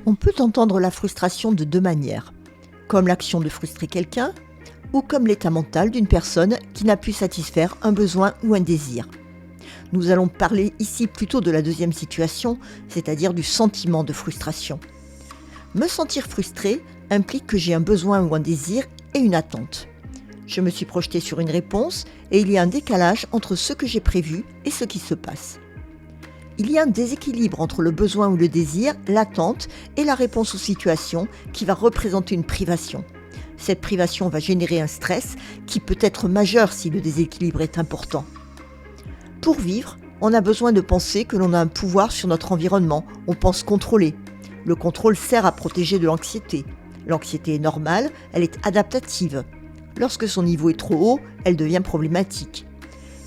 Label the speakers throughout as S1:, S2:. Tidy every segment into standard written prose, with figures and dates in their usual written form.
S1: On peut entendre la frustration de deux manières, comme l'action de frustrer quelqu'un ou comme l'état mental d'une personne qui n'a pu satisfaire un besoin ou un désir. Nous allons parler ici plutôt de la deuxième situation, c'est-à-dire du sentiment de frustration. Me sentir frustré implique que j'ai un besoin ou un désir et une attente. Je me suis projeté sur une réponse et il y a un décalage entre ce que j'ai prévu et ce qui se passe. Il y a un déséquilibre entre le besoin ou le désir, l'attente et la réponse aux situations qui va représenter une privation. Cette privation va générer un stress qui peut être majeur si le déséquilibre est important. Pour vivre, on a besoin de penser que l'on a un pouvoir sur notre environnement, on pense contrôler. Le contrôle sert à protéger de l'anxiété. L'anxiété est normale, elle est adaptative. Lorsque son niveau est trop haut, elle devient problématique.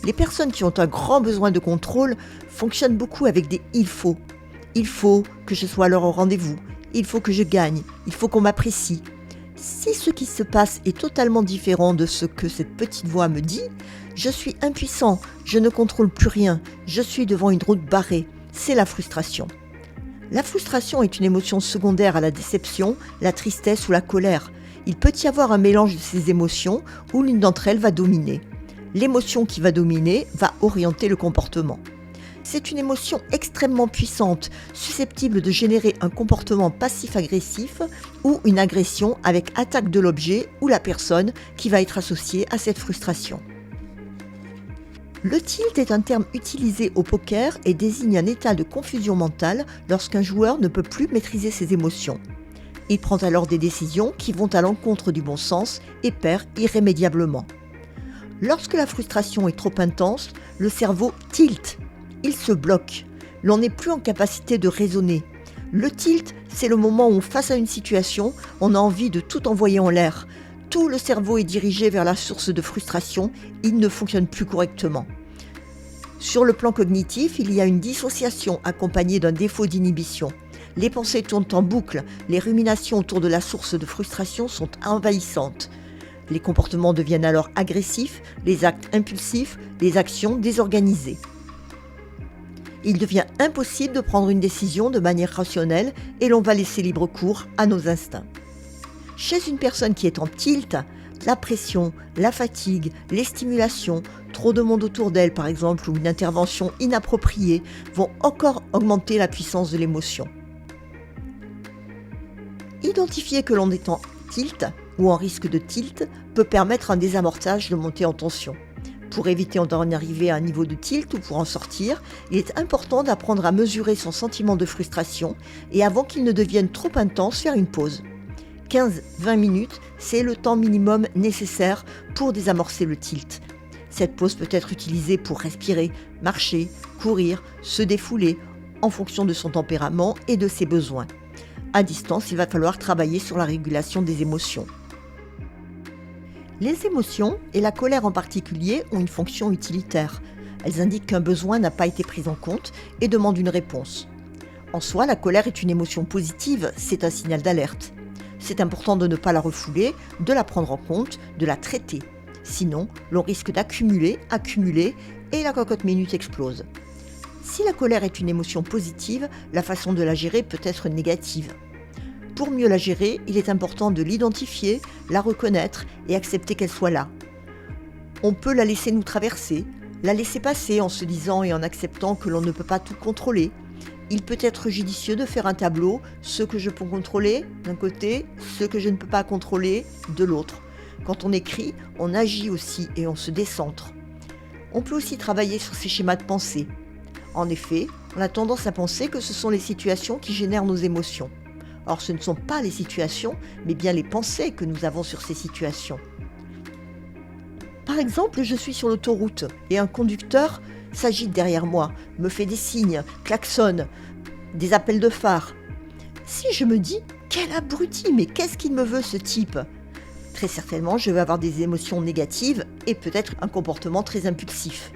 S1: Les personnes qui ont un grand besoin de contrôle fonctionnent beaucoup avec des « il faut ». Il faut que je sois à l'heure au rendez-vous, il faut que je gagne, il faut qu'on m'apprécie. Si ce qui se passe est totalement différent de ce que cette petite voix me dit, je suis impuissant, je ne contrôle plus rien, je suis devant une route barrée, c'est la frustration. La frustration est une émotion secondaire à la déception, la tristesse ou la colère. Il peut y avoir un mélange de ces émotions où l'une d'entre elles va dominer. L'émotion qui va dominer va orienter le comportement. C'est une émotion extrêmement puissante, susceptible de générer un comportement passif-agressif ou une agression avec attaque de l'objet ou la personne qui va être associée à cette frustration. Le tilt est un terme utilisé au poker et désigne un état de confusion mentale lorsqu'un joueur ne peut plus maîtriser ses émotions. Il prend alors des décisions qui vont à l'encontre du bon sens et perd irrémédiablement. Lorsque la frustration est trop intense, le cerveau tilt. Il se bloque. L'on n'est plus en capacité de raisonner. Le tilt, c'est le moment où, face à une situation, on a envie de tout envoyer en l'air. Tout le cerveau est dirigé vers la source de frustration, il ne fonctionne plus correctement. Sur le plan cognitif, il y a une dissociation accompagnée d'un défaut d'inhibition. Les pensées tournent en boucle, les ruminations autour de la source de frustration sont envahissantes. Les comportements deviennent alors agressifs, les actes impulsifs, les actions désorganisées. Il devient impossible de prendre une décision de manière rationnelle et l'on va laisser libre cours à nos instincts. Chez une personne qui est en tilt, la pression, la fatigue, les stimulations, trop de monde autour d'elle par exemple ou une intervention inappropriée vont encore augmenter la puissance de l'émotion. Identifier que l'on est en tilt ou en risque de tilt peut permettre un désamorçage de montée en tension. Pour éviter d'en arriver à un niveau de tilt ou pour en sortir, il est important d'apprendre à mesurer son sentiment de frustration et avant qu'il ne devienne trop intense, faire une pause. 15-20 minutes, c'est le temps minimum nécessaire pour désamorcer le tilt. Cette pause peut être utilisée pour respirer, marcher, courir, se défouler, en fonction de son tempérament et de ses besoins. À distance, il va falloir travailler sur la régulation des émotions. Les émotions, et la colère en particulier, ont une fonction utilitaire. Elles indiquent qu'un besoin n'a pas été pris en compte et demandent une réponse. En soi, la colère est une émotion positive, c'est un signal d'alerte. C'est important de ne pas la refouler, de la prendre en compte, de la traiter. Sinon, l'on risque d'accumuler, et la cocotte minute explose. Si la colère est une émotion positive, la façon de la gérer peut être négative. Pour mieux la gérer, il est important de l'identifier, la reconnaître et accepter qu'elle soit là. On peut la laisser nous traverser, la laisser passer en se disant et en acceptant que l'on ne peut pas tout contrôler. Il peut être judicieux de faire un tableau, ce que je peux contrôler d'un côté, ce que je ne peux pas contrôler de l'autre. Quand on écrit, on agit aussi et on se décentre. On peut aussi travailler sur ces schémas de pensée. En effet, on a tendance à penser que ce sont les situations qui génèrent nos émotions. Or, ce ne sont pas les situations, mais bien les pensées que nous avons sur ces situations. Par exemple, je suis sur l'autoroute et un conducteur s'agite derrière moi, me fait des signes, klaxonne, des appels de phare. Si je me dis « Quel abruti, mais qu'est-ce qu'il me veut ce type ?» Très certainement, je vais avoir des émotions négatives et peut-être un comportement très impulsif.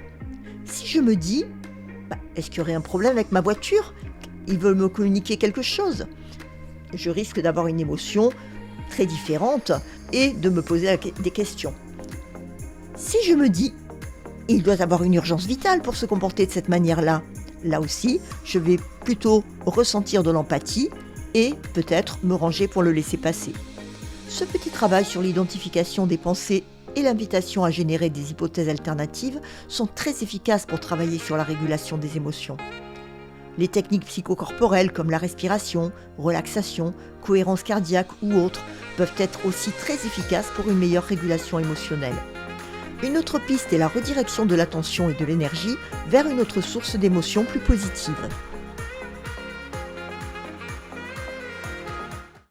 S1: Si je me dis « Est-ce qu'il y aurait un problème avec ma voiture ? Il veut me communiquer quelque chose ?» Je risque d'avoir une émotion très différente et de me poser des questions. Si je me dis « Il doit avoir une urgence vitale pour se comporter de cette manière-là », là aussi, je vais plutôt ressentir de l'empathie et peut-être me ranger pour le laisser passer. Ce petit travail sur l'identification des pensées et l'invitation à générer des hypothèses alternatives sont très efficaces pour travailler sur la régulation des émotions. Les techniques psychocorporelles comme la respiration, relaxation, cohérence cardiaque ou autres peuvent être aussi très efficaces pour une meilleure régulation émotionnelle. Une autre piste est la redirection de l'attention et de l'énergie vers une autre source d'émotions plus positive.